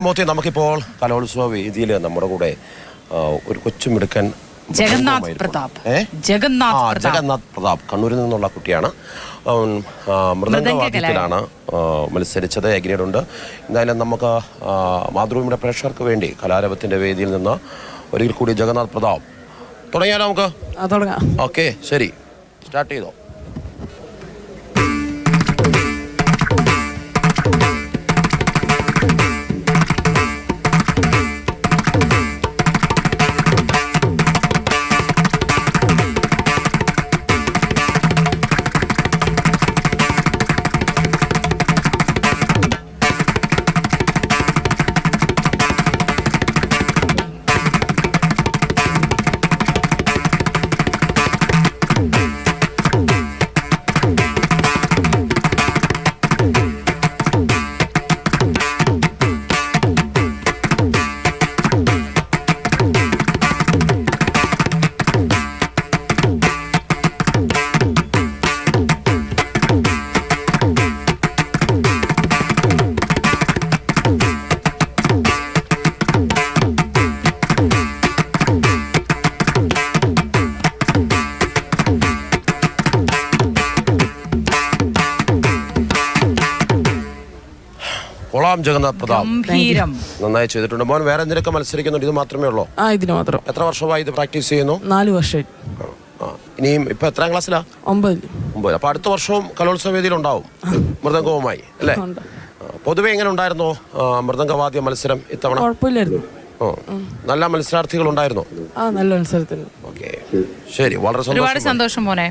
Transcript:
മോത്തി നമുക്കിപ്പോൾ കലോത്സവ വേദിയിൽ നമ്മുടെ കൂടെ ഒരു കൊച്ചുമിടുക്കൻ ജഗന്നാഥ് പ്രതാപ് കണ്ണൂരിൽ നിന്നുള്ള കുട്ടിയാണ്. മൃദംഗവാദ്യത്തിലാണ് മത്സരിച്ചത്. ഗ്രേഡ് ഉണ്ട്. എന്തായാലും നമുക്ക് മാതൃഭൂമിയുടെ പ്രേക്ഷകർക്ക് വേണ്ടി കലാരവത്തിന്റെ വേദിയിൽ നിന്ന് ഒരിക്കൽ കൂടി ജഗന്നാഥ് പ്രതാപ് തുടങ്ങിയാലോ? നമുക്ക് ഓക്കെ, ശരി, സ്റ്റാർട്ട് ചെയ്തോ. കൊള്ളാം ജഗന്നാഥ് പ്രതാപ്, നന്നായി ചെയ്തിട്ടുണ്ട്. മോൻ വേറെ എന്തിനൊക്കെ മത്സരിക്കുന്നുണ്ട്? ഇത് മാത്രമേ ഉള്ളൂ? ഇതിന് മാത്രം. എത്ര വർഷമായി ഇത് പ്രാക്ടീസ് ചെയ്യുന്നു? 4 വർഷം. ഇനിയും ഇപ്പൊ എത്രാം ക്ലാസ്സിലാ? 9. അപ്പൊ അടുത്ത വർഷവും കലോത്സവ വേദിയിൽ ഉണ്ടാവും മൃദംഗവുമായി അല്ലേ? പൊതുവെ എങ്ങനെ ഉണ്ടായിരുന്നു മൃദംഗവാദ്യ മത്സരം ഇത്തവണ? കുഴപ്പമില്ലായിരുന്നു. നല്ല മത്സരാർത്ഥികൾ ഉണ്ടായിരുന്നു. നല്ല മത്സരത്തിൽ. ഓക്കെ, ശരി, വളരെ സന്തോഷം മോനെ.